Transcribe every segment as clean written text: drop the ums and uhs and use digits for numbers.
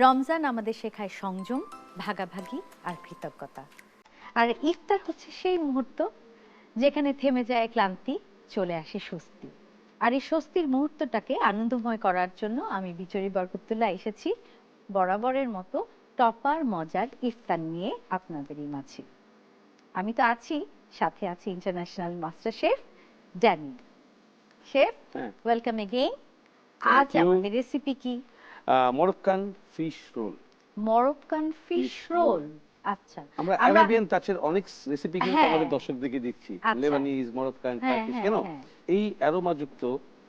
রমজান আমাদের শেখায় সংযম, ভাগাভাগি আর কৃতজ্ঞতা। আর ইফতার হচ্ছে সেই মুহূর্ত যেখানে থেমে যায় ক্লান্তি, চলে আসে স্বস্তি। আর এই স্বস্তির মুহূর্তটাকে আনন্দময় করার জন্য আমি বিচরি বরকতুল্লাহ এসেছি বরাবরের মতো টপার মজার ইফতার নিয়ে আপনাদেরই মাঝে। আমি তো আছি, সাথে আছি international master chef Danny. Chef, welcome again. আজ আমাদের রেসিপি কি? Moroccan fish role. Moroccan fish role. আচ্ছা, আমরা আরাবিয়ান টাচের অনেক রেসিপি কিন্তু আমাদের দর্শকদেরকে দিচ্ছি, লেবানিজ, মরক্কান, টার্কিশ। কেন এই অ্যারোমা যুক্ত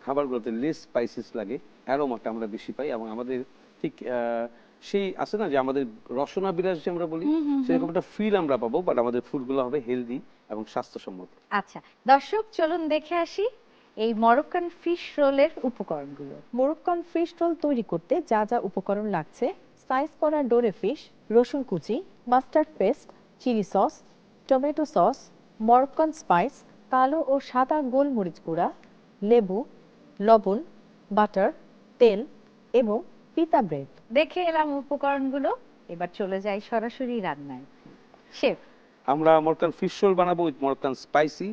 খাবারগুলোতে লেস স্পাইসেস লাগে, অ্যারোমাটা আমরা বেশি পাই এবং আমাদের ঠিক সেই আছে না যে আমাদের রসনা বিরাজ যে আমরা বলি, সেরকম একটা ফিল আমরা পাবো, বাট আমাদের ফুডগুলো হবে হেলদি এবং স্বাস্থ্যসম্মত। আচ্ছা দর্শক, চলুন দেখে আসি এই মরক্কান ফিশ রোলের উপকরণগুলো। মরক্কান ফিশ রোল তৈরি করতে যা যা উপকরণ লাগছে: স্লাইস করা ডোরে ফিশ, রসুন কুচি, mustard paste, chilli sauce, tomato sauce, Moroccan spice, কালো ও সাদা গোলমরিচ গুঁড়া, লেবু, লবণ, বাটার, তেল এবং পিতা ব্রেড। দেখে এলাম উপকরণগুলো, এবার চলে যাই সরাসরি রান্নায়। শেফ, আমরা মরক্কান ফিশ রোল বানাবো উইথ মরক্কান স্পাইসি।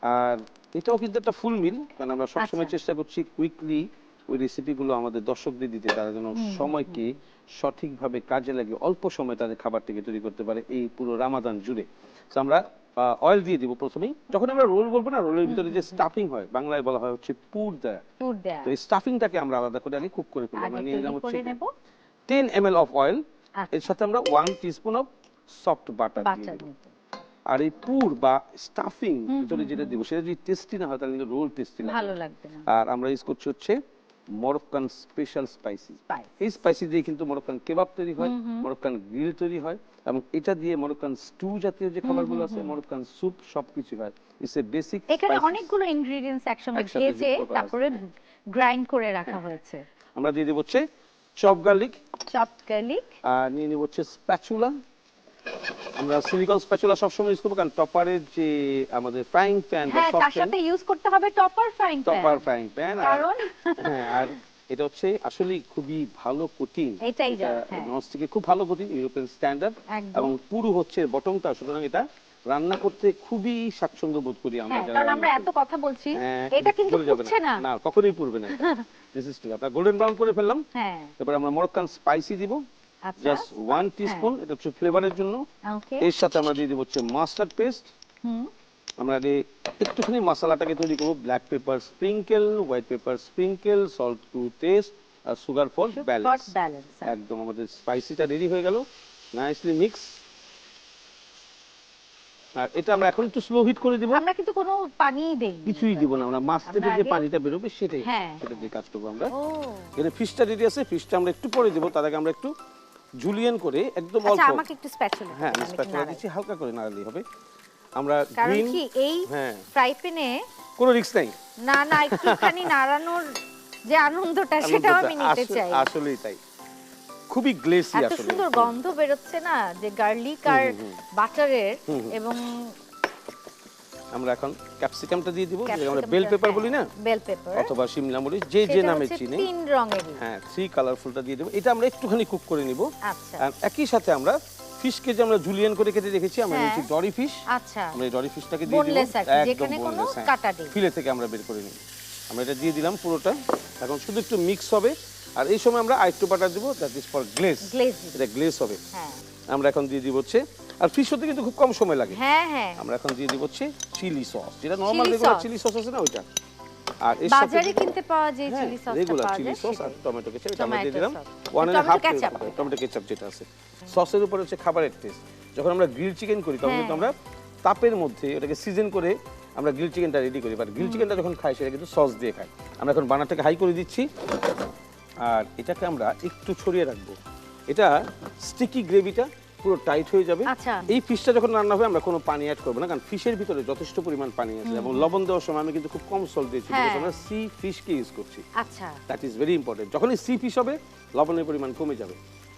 আর এটাও কিন্তু একটা ফুল মিল, কারণ আমরা সবসময় চেষ্টা করছি কুইকলি ওই রেসিপিগুলো আমাদের দর্শকদের দিতে, তারা যেন সময়কে সঠিকভাবে কাজে লাগিয়ে অল্প সময় তাদের খাবারটিকে তৈরি করতে পারে এই পুরো রামাদান জুড়ে। তো আমরা অয়েল দিয়ে দিব প্রথমেই। যখন আমরা রোল বলবো না, রোলের ভিতরে যে স্টাফিং হয়, বাংলায় বলা হয় হচ্ছে পুর দেয়া। তো এই স্টাফিংটাকে আমরা আলাদা করে আগে কুক করে ফেলবো। আমরা নিয়ে নিলাম হচ্ছে 10 ml অফ অয়েল, এর সাথে আমরা 1 টিস্পুন অফ সফট বাটার দিয়ে দেব। আর এই পুর বা স্টাফিং ভিতরে যেটা দিব, সেটা যদি টেস্টি না হয় তাহলে কিন্তু রোল টেস্টি ভালো লাগবে না। আর আমরা ইউজ করছি হচ্ছে মরক্কান স্পেশাল স্পাইসি। এই স্পাইসি দিয়ে কিন্তু মরক্কান কেবাব তৈরি হয়, মরক্কান গ্রিল তৈরি হয়, এবং এটা দিয়ে মরক্কান স্টু জাতীয় যে খাবারগুলো আছে, মরক্কান স্যুপ, সবকিছু হয়। It's a basic. এখানে অনেকগুলো ইনগ্রেডিয়েন্টস একসঙ্গে ভেজে তারপরে গ্রাইন্ড করে রাখা হয়েছে। আমরা দিয়ে দেব হচ্ছে চপ গার্লিক, আর নিয়ে নেব হচ্ছে স্প্যাচুলা। আমরা সিলিকন স্প্যাচুলা সবসময় ইউজ করব, কারণ টপারের যে আমাদের ফ্রাইং প্যান বা তার সাথে ইউজ করতে হবে টপার ফ্রাইং প্যান। কারণ আর এটা হচ্ছে আসলে খুবই ভালো কোটিং, এটাই ননস্টিকে খুব ভালো কোটিং, ইউরোপিয়ান স্ট্যান্ডার্ড, এবং পুরো হচ্ছে বটমটা, সুতরাং এটা রান্না করতে খুবই স্বাচ্ছন্দ্য বোধ করি আমরা। কারণ আমরা এত কথা বলছি, এটা কিন্তু পুড়ছে না। না, কখনোই পুড়বে না। This is too. আমরা গোল্ডেন ব্রাউন করে ফেললাম। তারপর আমরা মরক্কান স্পাইসি দিব, জাস্ট 1 টিস্পুন, এটা হচ্ছে ফ্লেভারের জন্য। এর সাথে আমরা দিয়ে দেব হচ্ছে মাস্টার্ড পেস্ট। আমরা একটুখানি মশলাটাকে তৈরি করব, black pepper sprinkle, white pepper sprinkle, salt to taste, আর সুগার ফর ব্যালেন্স। একদম আমাদের স্পাইসিটা রেডি হয়ে গেল, নাইসলি মিক্স। আর এটা আমরা এখন একটু স্লো হিট করে দিব। আমরা কিন্তু কোনো পানি দেই কিছুই দিব না, আমরা মাছ থেকে যে পানিটা বের হবে সেটা দিয়ে কাজ করব আমরা। এখানে ফিশটা রেডি আছে, ফিশটা আমরা একটু পরে দেব, তার আগে আমরা একটু জুলিয়ান করে একদম অল্প। আচ্ছা, আমাকে একটু স্প্যাচুলা। আমি স্প্যাচুলা দিচ্ছি, হালকা করে নাড়লেই হবে। আমরা গ্রিন কি এই ফ্রাই প্যানে কোনো রিস্ক নাই। না না, একটুখানি নাড়ানোর যে আনন্দটা, সেটাও আমি নিতে চাই। আসলেই তাই, খুবই গ্লেসি। আসলে এত সুন্দর গন্ধ বের হচ্ছে না, যে গার্লিক আর বাটারের। এবং আমরা এখন ক্যাপসিকামটা দিয়ে দিব, যেটা আমরা বেল পেপার বলি না, বেল পেপার অথবা শিমলা মরিচ, যে যে নামে চিনি। 3 রঙের, 3 কালারফুলটা দিয়ে দেব। এটা আমরা একটুখানি কুক করে নিব। আচ্ছা, আর একই সাথে আমরা ফিশকে যে আমরা জুলিয়ান করে কেটে রেখেছি, আমরা নিচ্ছি ডরি ফিশ। আচ্ছা, আমরা এই ডরি ফিশটাকে দিয়ে দেব, যেখানে কোনো কাটা নেই, ফিলে থেকে আমরা বের করে নিব। আমরা এটা দিয়ে দিলাম পুরোটা, এখন শুধু একটু মিক্স হবে। আর এই সময় আমরা আরেকটু বাটার দেব, দ্যাট ইজ ফর গ্লেজ। এটা গ্লেজ হবে। আমরা এখন দিয়ে দিব হচ্ছে, আর ফিশ হতে কিন্তু খুব কম সময় লাগে। আমরা এখন দিয়ে দিব হচ্ছে চিলি সস, যেটা নরমাল রেগুলার চিলি সস আছে না, ওইটা। আর এর সাথে বাজারে কিনতে পাওয়া যায় চিলি সসটা, রেগুলার চিলি সস আর টমেটো কেচাপ, এটা আমরা দিয়ে দিলাম 1.5 টমেটো কেচাপ যেটা আছে। সসের উপরে হচ্ছে খাবারের টেস্ট। যখন আমরা গ্রিল চিকেন করি, তখন কিন্তু আমরা তাপের মধ্যে ওটাকে সিজন করে আমরা গ্রিল চিকেনটা রেডি করি, বাট গ্রিল চিকেনটা যখন খাই সেটা কিন্তু সস দিয়ে খাই। আমরা এখন বানারটাকে হাই করে দিচ্ছি, আর এটাকে আমরা একটু ছড়িয়ে রাখবো। এটা স্টিকি গ্রেভিটা পুরো টাইট হয়ে যাবে। এই ফিশটা যখন রান্না হবে আমরা কোনো পানি অ্যাড করবো না, কারণ ফিশের ভিতরে যথেষ্ট পরিমাণ পানি আছে, এবং লবণ দেওয়ার সময় আমি কিন্তু খুব কম সল্ট দিয়েছি, বিকজ আমরা সি ফিশকে ইউজ করছি। That is very important. যখনই সি ফিশ হবে, লবণের পরিমাণ কমে যাবে,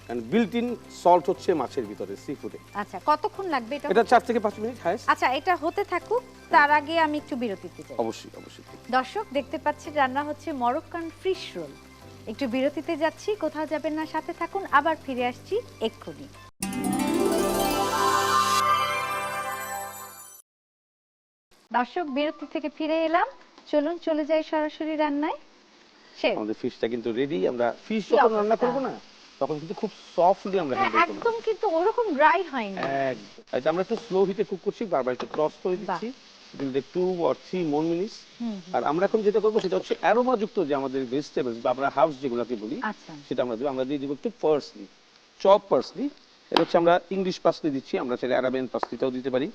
কারণ বিল্ট ইন সল্ট হচ্ছে মাছের ভিতরে, সি ফুডে। আচ্ছা, কতক্ষণ লাগবে এটা? এটা 4 থেকে 5 মিনিট হাইস্ট। আচ্ছা, এটা হতে থাকুক, তার আগে আমি একটু বিরতিতে যাই। অবশ্যই অবশ্যই। দর্শক দেখতে পাচ্ছেন রান্না হচ্ছে মরক্কান ফিশ রোল। একটু বিরতিতে যাচ্ছি, কোথাও যাবেন না, সাথে থাকুন, আবার ফিরে আসছি এক্ষুনি। দর্শক, বিরতি থেকে ফিরে এলাম, চলুন চলে যাই সরাসরি রান্নায়। শেফ, আমাদের ফিশটা কিন্তু রেডি। আমরা ফিশ যখন রান্না করব না তখন কিন্তু খুব সফটলি আমরা হ্যান্ডেল করব, একদম কিন্তু ওরকম ড্রাই হয়নি। এটা আমরা একটু স্লো হিটে কুক করছি, বারবার একটু ক্রস করে দিচ্ছি, দিলে 2 or 3 more minutes। আর আমরা এখন যেটা করব সেটা হচ্ছে অ্যারোমা যুক্ত যে আমাদের ভেজিটেবলস বা আমরা হার্বস যেগুলোকে বলি, আচ্ছা, সেটা আমরা দিয়ে দিব একটু পার্সলি, চপ পার্সলি। এটা হচ্ছে আমরা ইংলিশ পার্সলি দিচ্ছি, আমরা চাইলে আরাবিয়ান পার্সলিটাও দিতে পারি।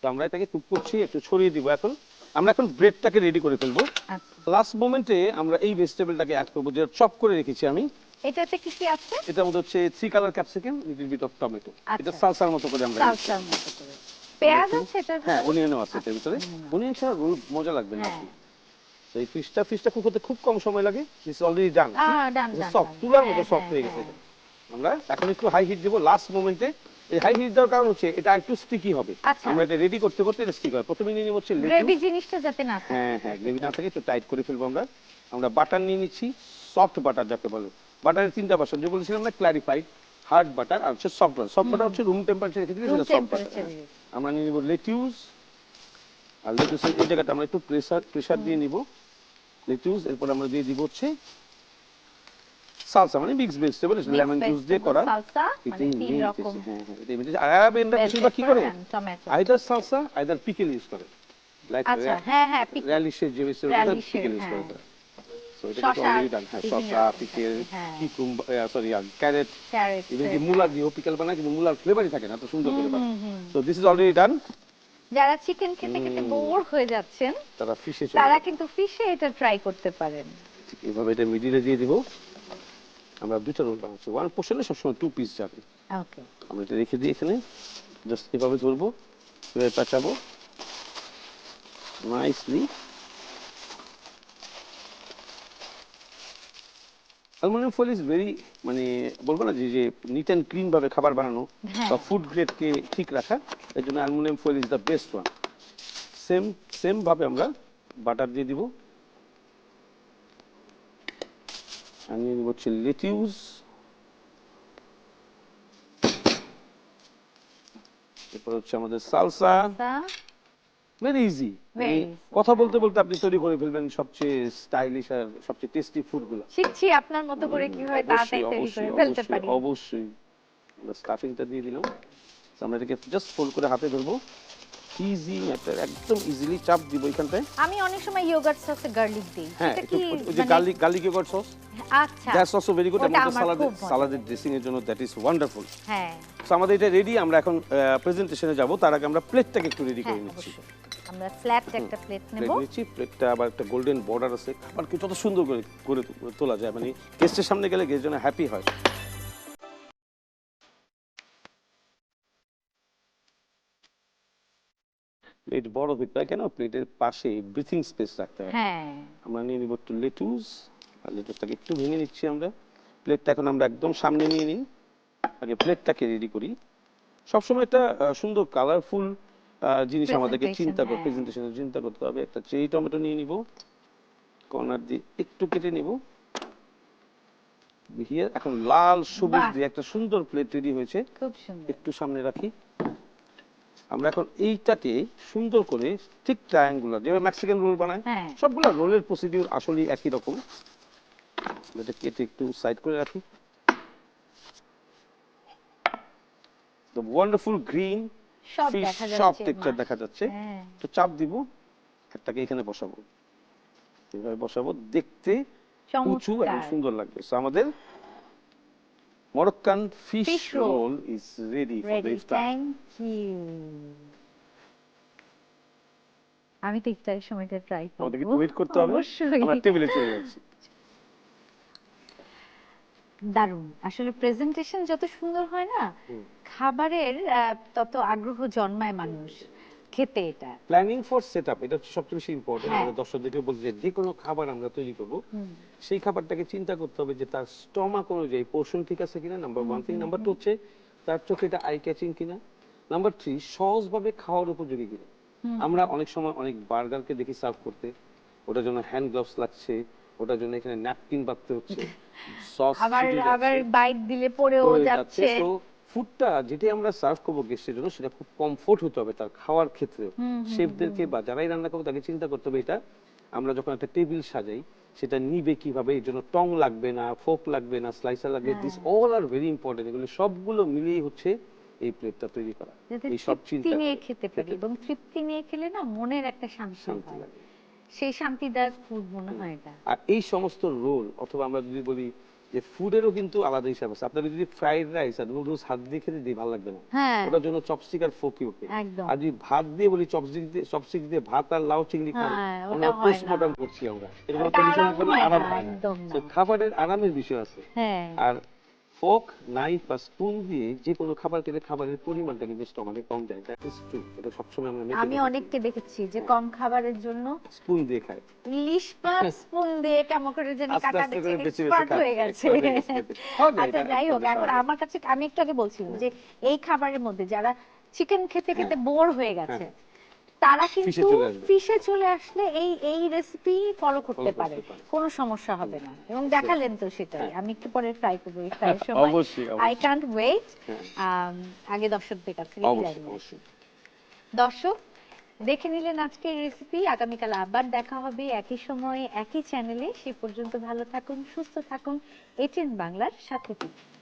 তো আমরা এটাকে কুক করছি, একটু ছড়িয়ে দিব। এখন আমরা ব্রেডটাকে রেডি করে ফেলবো। লাস্ট মোমেন্টে আমরা এই ভেজিটেবলটাকে অ্যাড করব, যেটা চপ করে রেখেছি আমি। এটাতে কি কি আছে? এটার মধ্যে হচ্ছে 3 colour capsicum, little bit of tomato. এটা সালসার মতো করে আমরা সালসার মতো করে। পেঁয়াজ আছে এটার ভিতরে? হ্যাঁ, অনিয়নও আছে এটার ভিতরে। অনিয়ন ছাড়া রোল মজা লাগবে না আসলে। তো এই ফিশটা কুক হতে খুব কম সময় লাগে। This already done. Done. Soft, তুলার মতো সফট হয়ে গেছে এটা। আমরা এখন একটু হাই হিট দেব লাস্ট মোমেন্টে। এই হাই হিট দেওয়ার কারণ হচ্ছে এটা একটু স্টিকি হবে। আমরা এটা রেডি করতে করতে এটা স্টিক হয়। প্রথমে নিয়ে নিব হচ্ছে গ্রেভি জিনিসটা যাতে না থাকে। হ্যাঁ, গ্রেভি না থাকে একটু টাইট করে ফেলবো আমরা। আমরা বাটার নিয়ে নিচ্ছি, সফট বাটার যাকে বলে। বাটারের 3টা ভার্সন, যে বলেছিলাম না, ক্ল্যারিফাইড, হার্ড বাটার আর হচ্ছে সফট বাটার। সফট বাটার হচ্ছে রুম টেম্পারেচারে রেখে দিলে সেটা সফট বাটার। আমরা নিয়ে নিব লেটিউস, আর লেটিউসের এই জায়গাটা আমরা একটু প্রেসার দিয়ে নিব লেটিউস। এরপর আমরা দিয়ে দিব হচ্ছে সালসা, মানে মিক্স ভেজিটেবল, লেমন জুস দিয়ে করা সালসা, মানে 3 রকম। আরাবিয়ানরা বেশিরভাগ কি করে, either salsa either pickle use করে। লাইক রেলিশের যে ভেজিটেবল পিকেল ইউজ করে। সো এটা কিন্তু অলরেডি ডান। হ্যাঁ, শসা, পিকেল, কিকুম্বার, সরি, ক্যারট, ইভেন কি মূলা দিয়েও পিকেল বানায়, কিন্তু মূলার ফ্লেভারই থাকে না, তো সুন্দর করে বানায়। So this is already done. যারা চিকেন খেতে খেতে বোর হয়ে যাচ্ছেন তারা কিন্তু ফিশে এটা ট্রাই করতে পারেন। এইভাবে এটা মিডিলে দিয়ে দিব। আমরা দুটো রোল বানাচ্ছি, ওয়ান পোর্শনে সবসময় 2 পিস যাবে। ওকে, আমরা এটা রেখে দিই এখানে, জাস্ট এভাবে ধরবো, এভাবে পেঁচাবো nicely. Aluminium foil is very, মানে বলবো না যে নিট অ্যান্ড ক্লিন ভাবে খাবার বানানো বা ফুড গ্রেডকে ঠিক রাখা, এর জন্য aluminium foil is the best one. Same ভাবে আমরা বাটার দিয়ে দিব। আর নিয়ে নিব হচ্ছে লেটিউস, এরপর হচ্ছে আমাদের সালসা। ভেরি ইজি, কথা বলতে বলতে আপনি তৈরি করে ফেলবেন সবচেয়ে স্টাইলিশ আর সবচেয়ে টেস্টি ফুডগুলো। শিখছি আপনার মতো করে কিভাবে তাড়াতাড়ি তৈরি করে ফেলতে পারি। অবশ্যই আমরা স্টাফিংটা দিয়ে দিলাম। আমরা এটাকে জাস্ট ফোল্ড করে হাতে ধরবো, ইজি ম্যাটার, একদম ইজিলি চাপ দিব এখানটায়। আমি অনেক সময় ইয়োগার্ট সসে গার্লিক দেই। হ্যাঁ, ওই যে গার্লিক ইয়োগার্ট সস, আচ্ছা, দ্যাটস অলসো ভেরি গুড। এবং সালাদের ড্রেসিং এর জন্য দ্যাট ইজ ওয়ান্ডারফুল। হ্যাঁ, সো আমাদের এটা রেডি। আমরা এখন প্রেজেন্টেশনে যাব, তার আগে আমরা প্লেটটাকে একটু রেডি করে নিচ্ছি। আমরা ফ্ল্যাট একটা প্লেট নেব। প্লেটটা আবার একটা গোল্ডেন বর্ডার আছে, আবার কি যত সুন্দর করে তোলা যায়, মানে গেস্টের সামনে গেলে গেস্ট যেন হ্যাপি হয়। প্লেট বড় হইতে হয় কেন, প্লেটের পাশে ব্রিথিং স্পেস রাখতে হয়। আমরা নিয়ে নিব একটু লেটুস, আর লেটুসটাকে একটু ভেঙে নিচ্ছি আমরা। প্লেটটা এখন আমরা একদম সামনে নিয়ে নিই, আগে প্লেটটাকে রেডি করি। সবসময় একটা সুন্দর কালারফুল জিনিস আমাদেরকে প্রেজেন্টেশনের চিন্তা করতে হবে। একটা চেরি টমেটো নিয়ে নিব, কর্নার দিয়ে একটু কেটে নিব। এখন লাল সবুজ দিয়ে একটা সুন্দর প্লেট রেডি হয়েছে, খুব সুন্দর। একটু সামনে রাখি। আমরা এখন এইটাকে সুন্দর করে ঠিক ট্রায়াঙ্গুলার, যেভাবে মেক্সিকান রোল বানায়, সবগুলো রোলের প্রসিডিউর আসলে একই রকম। এটা কেটে একটু সাইড করে রাখি। The wonderful green fish সব টেক্সচার দেখা যাচ্ছে। তো চাপ দিব, একটাকে এখানে বসাবো, এভাবে বসাবো, দেখতে উঁচু এবং সুন্দর লাগবে। সো আমাদের Moroccan fish roll is ready for the iftar. Thank you. আমি তো ইফতারের সময়টা ট্রাই করব। আমাদেরকে ওয়েট করতে হবে, আমরা টেবিলে চলে যাচ্ছি। দারুণ, আসলে প্রেজেন্টেশন যত সুন্দর হয় না, খাবারের তত আগ্রহ জন্মায় মানুষ খেতে। এটা প্ল্যানিং ফর সেটআপ, এটা হচ্ছে সবচেয়ে বেশি ইম্পর্টেন্ট। আমাদের দর্শকদেরকে বলতে যে কোনো খাবার আমরা তৈরি করব, সেই খাবারটাকে চিন্তা করতে হবে যে তার স্টমাক অনুযায়ী পোর্শন ঠিক আছে কিনা, নাম্বার 1 থিং। নাম্বার 2 হচ্ছে তার চোখে এটা আই ক্যাচিং কিনা। নাম্বার 3 সহজভাবে খাওয়ার উপযোগী কিনা। আমরা অনেক সময় অনেক বার্গারকে দেখি সার্ভ করতে, ওটার জন্য হ্যান্ড গ্লাভস লাগছে, ওটার জন্য এখানে ন্যাপকিন বাঁধতে হচ্ছে, সস আবার বাইট দিলে পড়েও যাচ্ছে। তো ফুডটা যেটা আমরা সার্ভ করবো গেস্টের জন্য সেটা খুব কমফোর্ট হতে হবে তার খাওয়ার ক্ষেত্রে। শেফদেরকে বা যারাই রান্না করবে তাকে চিন্তা করতে হবে এটা আমরা যখন একটা টেবিল সাজাই সেটা নিবে কিভাবে, এর জন্য টং লাগবে না, ফোক লাগবে না, স্লাইসার লাগবে, this all are very important. এগুলো সবগুলো মিলিয়ে হচ্ছে এই প্লেটটা তৈরি করা। এই সব তৃপ্তি নিয়ে খেতে পারি, এবং তৃপ্তি নিয়ে খেলে না মনের একটা শান্তি হয়, সেই শান্তিদায়ক ফুড মনে হয় এটা। আর এই সমস্ত রোল অথবা আমরা যদি বলি যে ফুডেরও কিন্তু আলাদা হিসাব আছে। আপনারা যদি ফ্রাইড রাইস আর নুডলস হাত দিয়ে খেতে দিই ভালো লাগবে না, ওটার জন্য চপস্টিক আর ফোর্কই ওকে। আর যদি ভাত দিয়ে বলি চপস্টিক দিয়ে ভাত আর লাউ চিংড়ি খান, আমরা পোস্টমর্টম করছি আমরা, এরকম কন্ডিশন করলে আরাম হয় না। তো খাবারের আরামের বিষয় আছে। আর ফোক নাইফ বা স্পুন দিয়ে যে কোনো খাবার খেলে খাবারের পরিমাণটা কিন্তু স্টমাকে কম যায়, দ্যাট ইজ ট্রু। এটা সবসময় আমি অনেককে দেখেছি যে কম খাবারের জন্য স্পুন দিয়ে খায়, ইলিশ মাছ স্পুন দিয়ে কেমন করে যেন কাটা দিচ্ছে, এক্সপার্ট হয়ে গেছে। আচ্ছা যাই হোক, এখন আমার কাছে আমি একটু আগে বলছিলাম যে এই খাবারের মধ্যে যারা চিকেন খেতে খেতে বোর হয়ে গেছে তারা কিন্তু ফিশে চলে আসলে এই রেসিপি ফলো করতে পারে, কোনো সমস্যা হবে না। এবং দেখালেন তো সেটাই, আমি একটু পরে ট্রাই করব এই ফ্রাইয়ের সময়। অবশ্যই আই কান্ট ওয়েট। আগে দর্শকদের কাছে দর্শক দেখে নিলেন আজকের রেসিপি। আগামীকাল আবার দেখা হবে একই সময়ে একই চ্যানেলে। সে পর্যন্ত ভালো থাকুন, সুস্থ থাকুন, এটিএন বাংলার সাথে থাকুন।